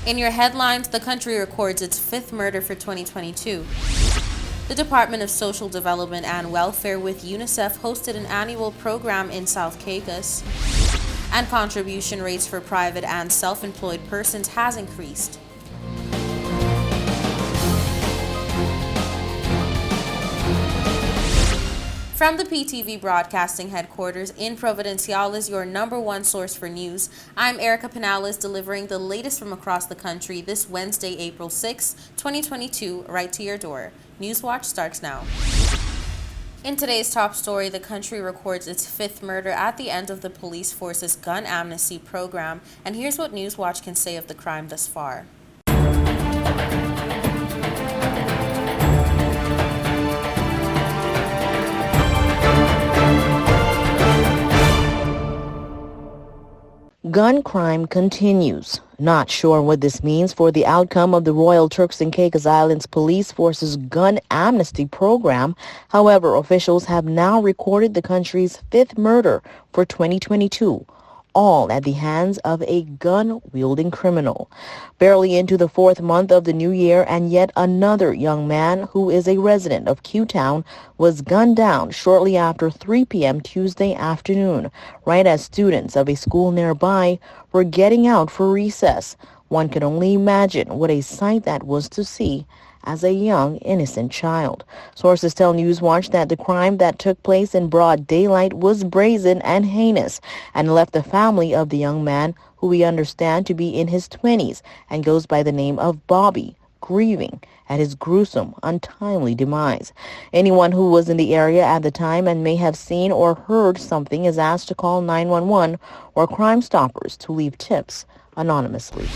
In your headlines, the country records its fifth murder for 2022. The Department of Social Development and Welfare with UNICEF hosted an annual program in South Caicos, and contribution rates for private and self-employed persons has increased. From the PTV Broadcasting Headquarters in Providenciales, your number one source for news, I'm Erica Pinales delivering the latest from across the country this Wednesday, April 6, 2022, right to your door. Newswatch starts now. In today's top story, the country records its fifth murder at the end of the police force's gun amnesty program, and here's what Newswatch can say of the crime thus far. Gun crime continues. Not sure what this means for the outcome of the Royal Turks and Caicos Islands Police Force's gun amnesty program. However, officials have now recorded the country's fifth murder for 2022, all at the hands of a gun-wielding criminal. Barely into the fourth month of the new year, and yet another young man who is a resident of Q-Town was gunned down shortly after 3 p.m. Tuesday afternoon, right as students of a school nearby were getting out for recess. One can only imagine what a sight that was to see as a young, innocent child. Sources tell Newswatch that the crime that took place in broad daylight was brazen and heinous and left the family of the young man, who we understand to be in his 20s and goes by the name of Bobby, grieving at his gruesome, untimely demise. Anyone who was in the area at the time and may have seen or heard something is asked to call 911 or Crime Stoppers to leave tips anonymously.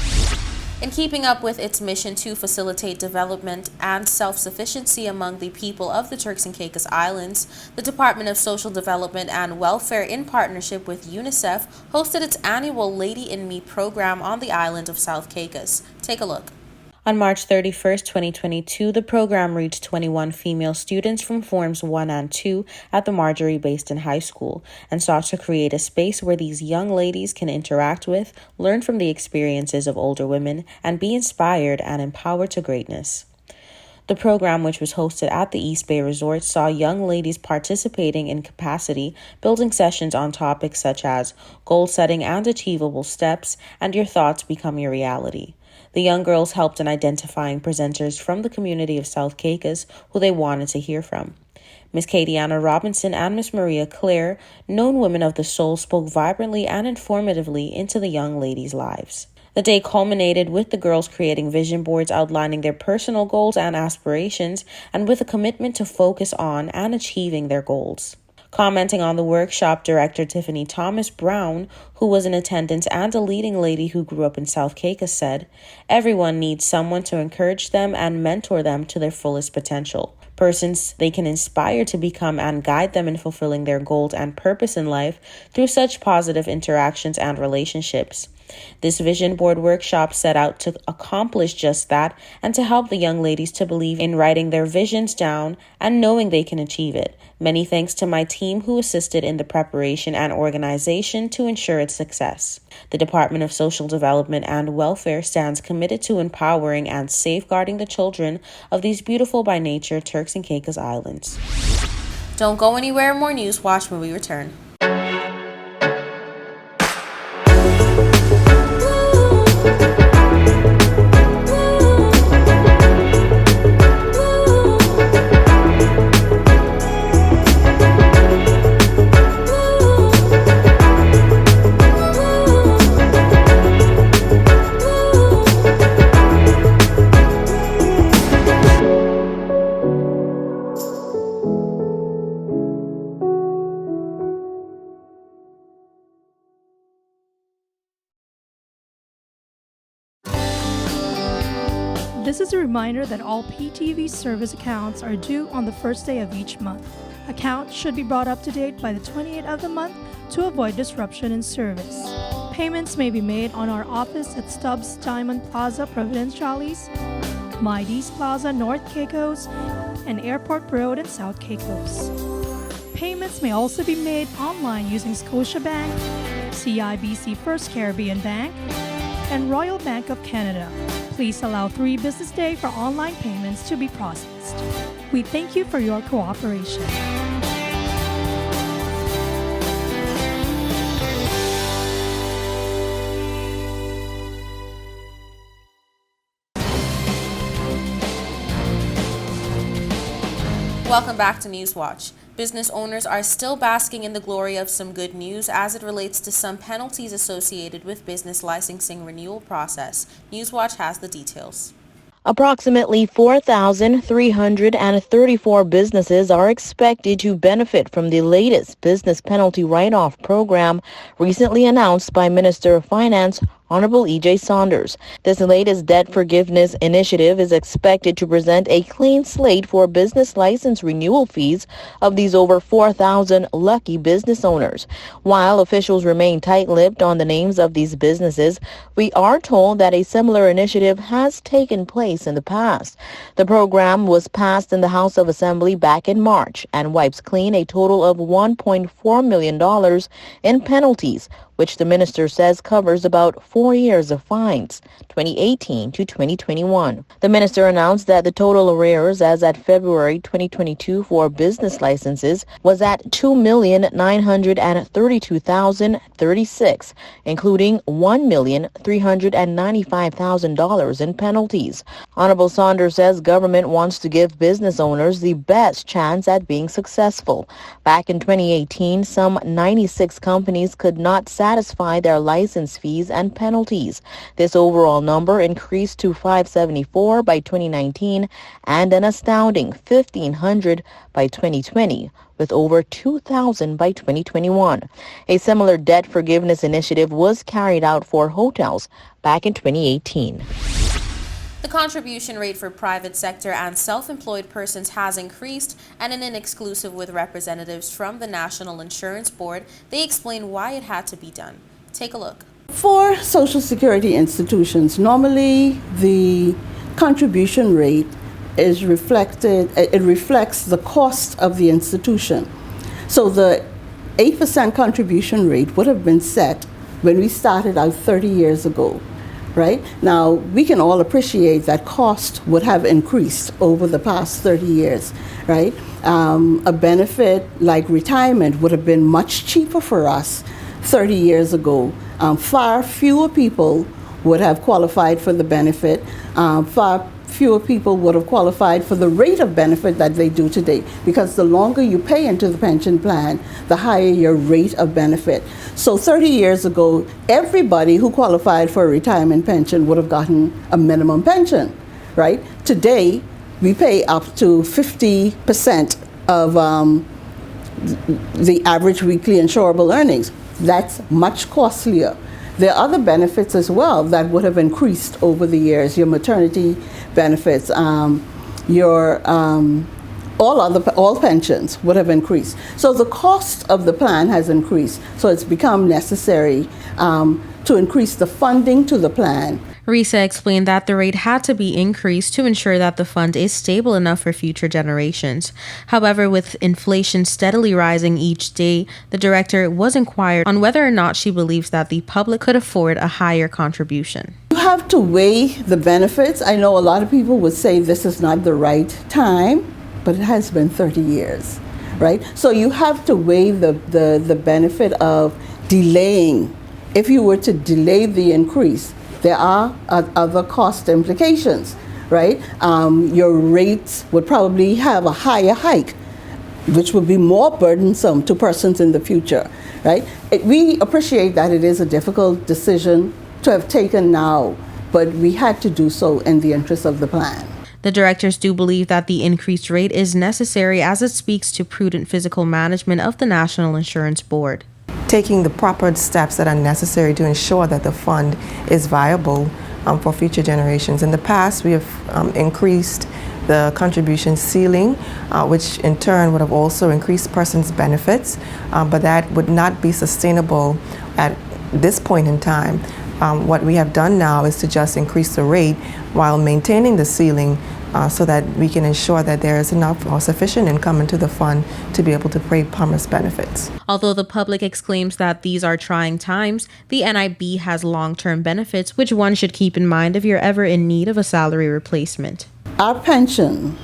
In keeping up with its mission to facilitate development and self-sufficiency among the people of the Turks and Caicos Islands, the Department of Social Development and Welfare, in partnership with UNICEF, hosted its annual Lady in Me program on the island of South Caicos. Take a look. On March 31st, 2022, the program reached 21 female students from Forms 1 and 2 at the Marjorie Baston High School and sought to create a space where these young ladies can interact with, learn from the experiences of older women, and be inspired and empowered to greatness. The program, which was hosted at the East Bay Resort, saw young ladies participating in capacity building sessions on topics such as goal setting and achievable steps, and your thoughts become your reality. The young girls helped in identifying presenters from the community of South Caicos who they wanted to hear from. Miss Katiana Robinson and Miss Maria Claire, known women of the soul, spoke vibrantly and informatively into the young ladies' lives. The day culminated with the girls creating vision boards outlining their personal goals and aspirations, and with a commitment to focus on and achieving their goals. Commenting on the workshop, Director Tiffany Thomas Brown, who was in attendance and a leading lady who grew up in South Caicos, said, "Everyone needs someone to encourage them and mentor them to their fullest potential. Persons they can inspire to become and guide them in fulfilling their goals and purpose in life through such positive interactions and relationships." This vision board workshop set out to accomplish just that and to help the young ladies to believe in writing their visions down and knowing they can achieve it. Many thanks to my team who assisted in the preparation and organization to ensure its success. The Department of Social Development and Welfare stands committed to empowering and safeguarding the children of these beautiful by nature Turks and Caicos Islands. Don't go anywhere. More news. Watch when we return. This is a reminder that all PTV service accounts are due on the first day of each month. Accounts should be brought up to date by the 28th of the month to avoid disruption in service. Payments may be made on our office at Stubbs Diamond Plaza, Providenciales, Mides Plaza, North Caicos, and Airport Road in South Caicos. Payments may also be made online using Scotiabank, CIBC First Caribbean Bank, and Royal Bank of Canada. Please allow 3 business days for online payments to be processed. We thank you for your cooperation. Welcome back to Newswatch. Business owners are still basking in the glory of some good news as it relates to some penalties associated with business licensing renewal process. Newswatch has the details. Approximately 4,334 businesses are expected to benefit from the latest business penalty write-off program recently announced by Minister of Finance Honorable E.J. Saunders. This latest debt forgiveness initiative is expected to present a clean slate for business license renewal fees of these over 4,000 lucky business owners. While officials remain tight-lipped on the names of these businesses, we are told that a similar initiative has taken place in the past. The program was passed in the House of Assembly back in March and wipes clean a total of $1.4 million in penalties, which the minister says covers about 4 years of fines, 2018 to 2021. The minister announced that the total arrears as at February 2022 for business licenses was at $2,932,036, including $1,395,000 in penalties. Honorable Saunders says government wants to give business owners the best chance at being successful. Back in 2018, some 96 companies could not satisfy their license fees and penalties. This overall number increased to 574 by 2019 and an astounding 1,500 by 2020, with over 2,000 by 2021. A similar debt forgiveness initiative was carried out for hotels back in 2018. The contribution rate for private sector and self-employed persons has increased, and in an exclusive with representatives from the National Insurance Board, they explain why it had to be done. Take a look. For Social Security institutions, normally the contribution rate is it reflects the cost of the institution. So the 8% contribution rate would have been set when we started out 30 years ago. Right? Now, we can all appreciate that cost would have increased over the past 30 years, right? A benefit like retirement would have been much cheaper for us 30 years ago. Far fewer people would have qualified for the benefit. Far fewer people would have qualified for the rate of benefit that they do today, because the longer you pay into the pension plan, the higher your rate of benefit. So 30 years ago, everybody who qualified for a retirement pension would have gotten a minimum pension, right? Today, we pay up to 50% of the average weekly insurable earnings. That's much costlier. There are other benefits as well that would have increased over the years. Your maternity benefits, all pensions would have increased. So the cost of the plan has increased. So it's become necessary to increase the funding to the plan. Risa explained that the rate had to be increased to ensure that the fund is stable enough for future generations. However, with inflation steadily rising each day, the director was inquired on whether or not she believes that the public could afford a higher contribution. You have to weigh the benefits. I know a lot of people would say this is not the right time, but it has been 30 years, right? So you have to weigh the benefit of delaying. If you were to delay the increase, there are other cost implications, right? Your rates would probably have a higher hike, which would be more burdensome to persons in the future, right? We appreciate that it is a difficult decision to have taken now, but we had to do so in the interest of the plan. The directors do believe that the increased rate is necessary as it speaks to prudent fiscal management of the National Insurance Board. Taking the proper steps that are necessary to ensure that the fund is viable for future generations. In the past, we have increased the contribution ceiling, which in turn would have also increased persons' benefits, but that would not be sustainable at this point in time. What we have done now is to just increase the rate while maintaining the ceiling so that we can ensure that there is enough or sufficient income into the fund to be able to pay promised benefits. Although the public exclaims that these are trying times, the NIB has long-term benefits which one should keep in mind if you're ever in need of a salary replacement. Our pension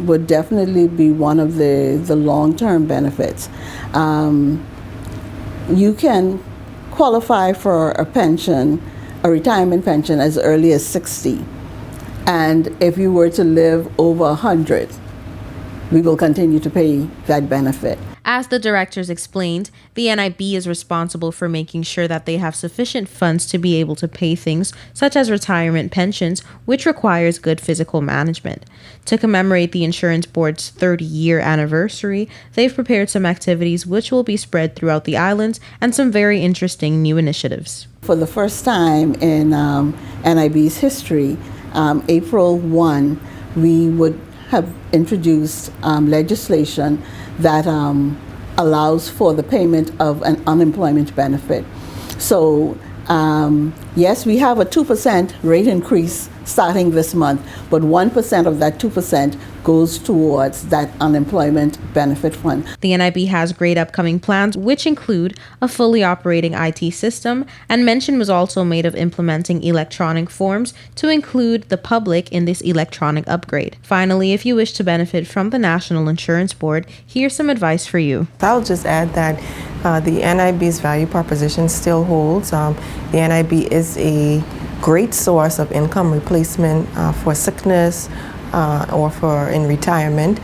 would definitely be one of the long-term benefits. You can qualify for a pension, a retirement pension, as early as 60. And if you were to live over 100, we will continue to pay that benefit. As the directors explained, the NIB is responsible for making sure that they have sufficient funds to be able to pay things such as retirement pensions, which requires good fiscal management. To commemorate the insurance board's 30-year anniversary, they've prepared some activities which will be spread throughout the islands and some very interesting new initiatives. For the first time in NIB's history, April 1, we would have introduced legislation that allows for the payment of an unemployment benefit. So yes, we have a 2% rate increase starting this month, but 1% of that 2% goes towards that unemployment benefit fund. The NIB has great upcoming plans, which include a fully operating IT system, and mention was also made of implementing electronic forms to include the public in this electronic upgrade. Finally, if you wish to benefit from the National Insurance Board, here's some advice for you. I'll just add that the NIB's value proposition still holds. The NIB is a great source of income replacement for sickness or for in retirement.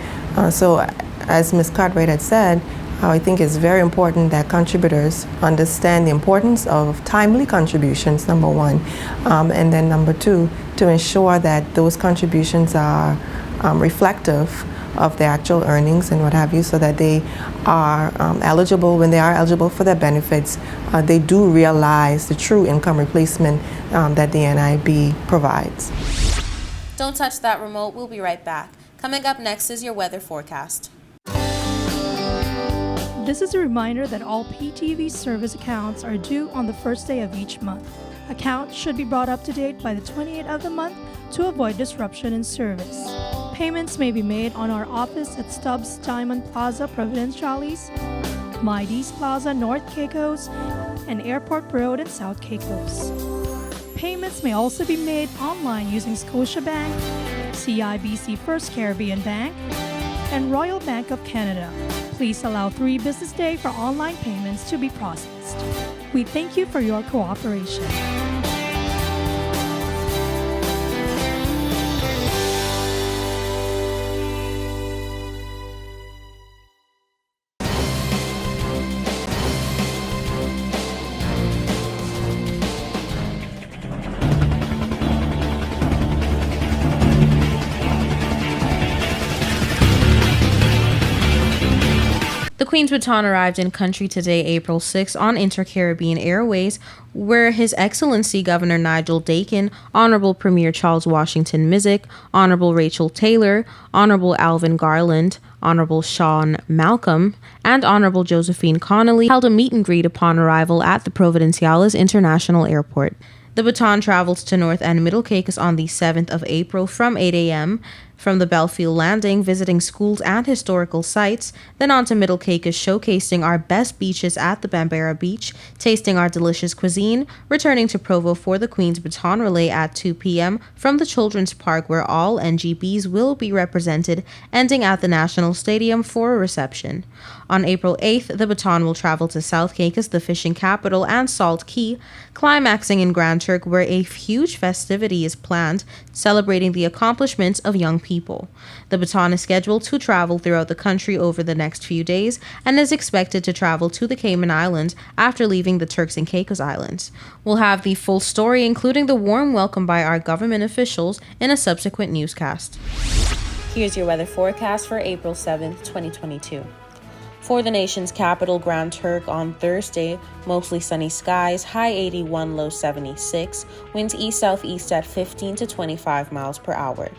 So as Ms. Cartwright had said, I think it's very important that contributors understand the importance of timely contributions, number one, and then number two, to ensure that those contributions are reflective of their actual earnings and what have you, so that they are eligible. When they are eligible for their benefits, they do realize the true income replacement that the NIB provides. Don't touch that remote. We'll be right back. Coming up next is your weather forecast. This is a reminder that all PTV service accounts are due on the first day of each month. Accounts should be brought up to date by the 28th of the month to avoid disruption in service. Payments may be made on our office at Stubbs Diamond Plaza, Providenciales, Mides Plaza, North Caicos, and Airport Road in South Caicos. Payments may also be made online using Scotiabank, CIBC First Caribbean Bank, and Royal Bank of Canada. Please allow 3 business days for online payments to be processed. We thank you for your cooperation. The Queen's baton arrived in country today, April 6, on Inter-Caribbean Airways, where His Excellency Governor Nigel Dakin, Honorable Premier Charles Washington Mizik, Honorable Rachel Taylor, Honorable Alvin Garland, Honorable Sean Malcolm, and Honorable Josephine Connolly held a meet and greet upon arrival at the Providenciales International Airport. The baton travels to North and Middle Caicos on the 7th of April from 8 a.m., from the Belfield Landing, visiting schools and historical sites, then on to Middle Caicos, showcasing our best beaches at the Bambera Beach, tasting our delicious cuisine, returning to Provo for the Queen's Baton Relay at 2 p.m. from the Children's Park, where all NGBs will be represented, ending at the National Stadium for a reception. On April 8th, the baton will travel to South Caicos, the fishing capital, and Salt Key, climaxing in Grand Turk, where a huge festivity is planned, celebrating the accomplishments of young people. The baton is scheduled to travel throughout the country over the next few days and is expected to travel to the Cayman Islands after leaving the Turks and Caicos Islands. We'll have the full story, including the warm welcome by our government officials, in a subsequent newscast. Here's your weather forecast for April 7th, 2022. For the nation's capital, Grand Turk, on Thursday, mostly sunny skies, high 81, low 76, winds east-southeast at 15 to 25 miles per hour.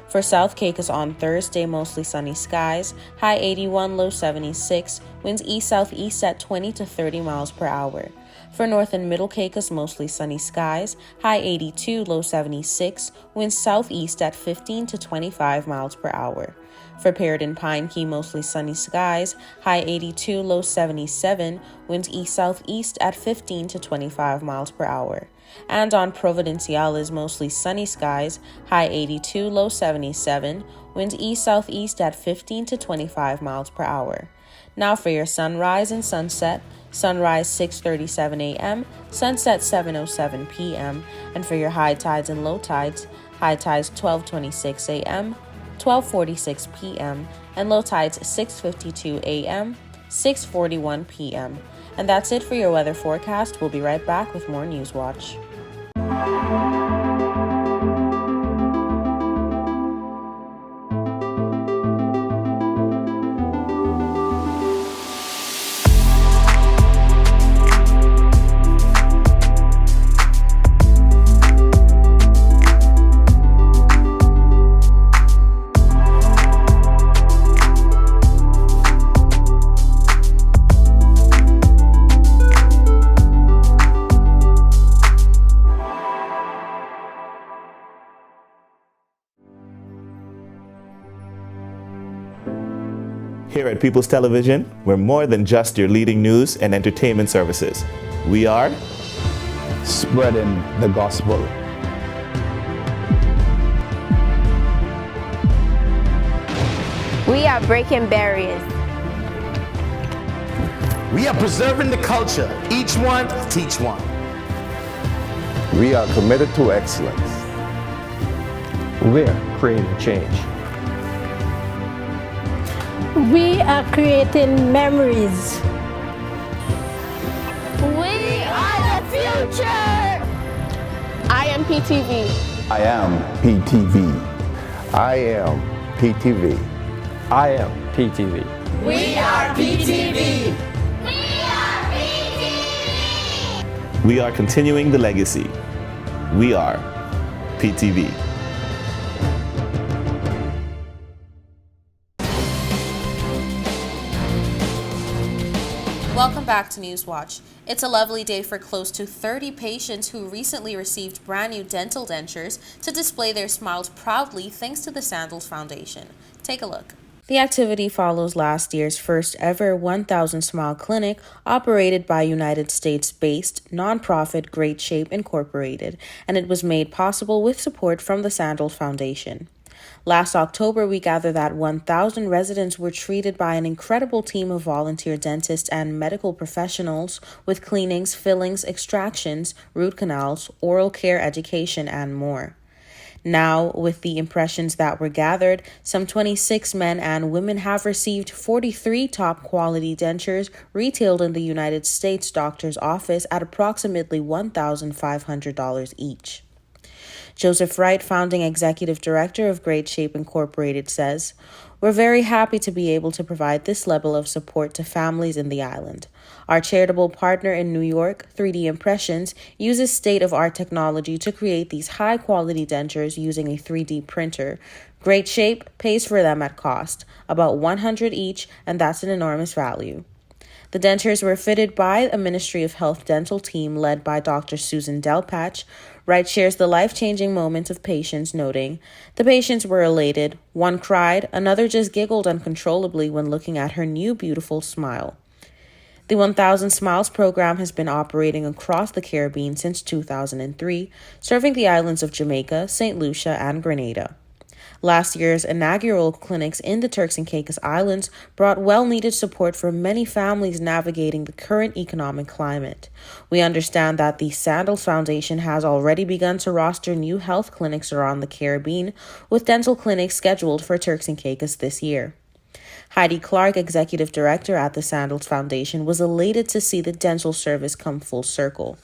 For South Caicos on Thursday, mostly sunny skies, high 81, low 76, winds east-southeast at 20 to 30 miles per hour. For North and Middle Caicos, mostly sunny skies, high 82, low 76, winds southeast at 15 to 25 miles per hour. For Parrot and Pine Key, mostly sunny skies, high 82, low 77, winds east-southeast at 15 to 25 miles per hour. And on Providenciales, mostly sunny skies, high 82, low 77, winds east-southeast at 15 to 25 miles per hour. Now for your sunrise and sunset. Sunrise 6:37 a.m., sunset 7:07 p.m., and for your high tides and low tides, high tides 12:26 a.m., 12:46 p.m., and low tides 6:52 a.m., 6:41 p.m. And that's it for your weather forecast. We'll be right back with more News Watch. Here at People's Television, we're more than just your leading news and entertainment services. We are spreading the gospel. We are breaking barriers. We are preserving the culture. Each one, teach one. We are committed to excellence. We're creating change. We are creating memories. We are the future. I am PTV. I am PTV. I am PTV. I am PTV. We are PTV. We are continuing the legacy. We are PTV. Welcome back to News Watch. It's a lovely day for close to 30 patients who recently received brand new dental dentures to display their smiles proudly thanks to the Sandals Foundation. Take a look. The activity follows last year's first ever 1,000 Smile Clinic operated by United States-based nonprofit Great Shape Incorporated, and it was made possible with support from the Sandals Foundation. Last October, we gathered that 1,000 residents were treated by an incredible team of volunteer dentists and medical professionals with cleanings, fillings, extractions, root canals, oral care education, and more. Now, with the impressions that were gathered, some 26 men and women have received 43 top-quality dentures retailed in the United States doctor's office at approximately $1,500 each. Joseph Wright, founding executive director of Great Shape Incorporated, says, "We're very happy to be able to provide this level of support to families in the island. Our charitable partner in New York, 3D Impressions, uses state-of-art technology to create these high-quality dentures using a 3D printer. Great Shape pays for them at cost, about $100 each, and that's an enormous value." The dentures were fitted by a Ministry of Health dental team led by Dr. Susan Delpatch. Wright shares the life-changing moments of patients, noting, "The patients were elated. One cried, another just giggled uncontrollably when looking at her new beautiful smile." The 1,000 Smiles program has been operating across the Caribbean since 2003, serving the islands of Jamaica, St. Lucia, and Grenada. Last year's inaugural clinics in the Turks and Caicos Islands brought well-needed support for many families navigating the current economic climate. We understand that the Sandals Foundation has already begun to roster new health clinics around the Caribbean, with dental clinics scheduled for Turks and Caicos this year. Heidi Clark, executive director at the Sandals Foundation, was elated to see the dental service come full circle.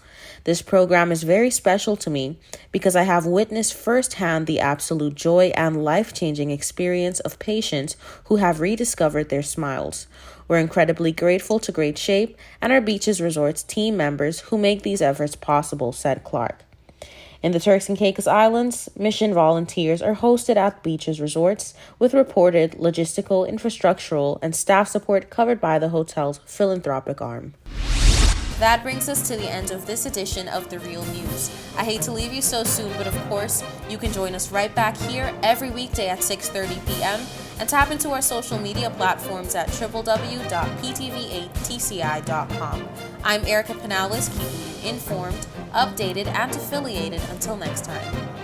"This program is very special to me because I have witnessed firsthand the absolute joy and life-changing experience of patients who have rediscovered their smiles. We're incredibly grateful to Great Shape and our Beaches Resorts team members who make these efforts possible," said Clark. In the Turks and Caicos Islands, mission volunteers are hosted at Beaches Resorts with reported logistical, infrastructural, and staff support covered by the hotel's philanthropic arm. That brings us to the end of this edition of The Real News. I hate to leave you so soon, but of course, you can join us right back here every weekday at 6:30 p.m. and tap into our social media platforms at www.ptv8tci.com. I'm Erica Pinales, keeping you informed, updated, and affiliated. Until next time.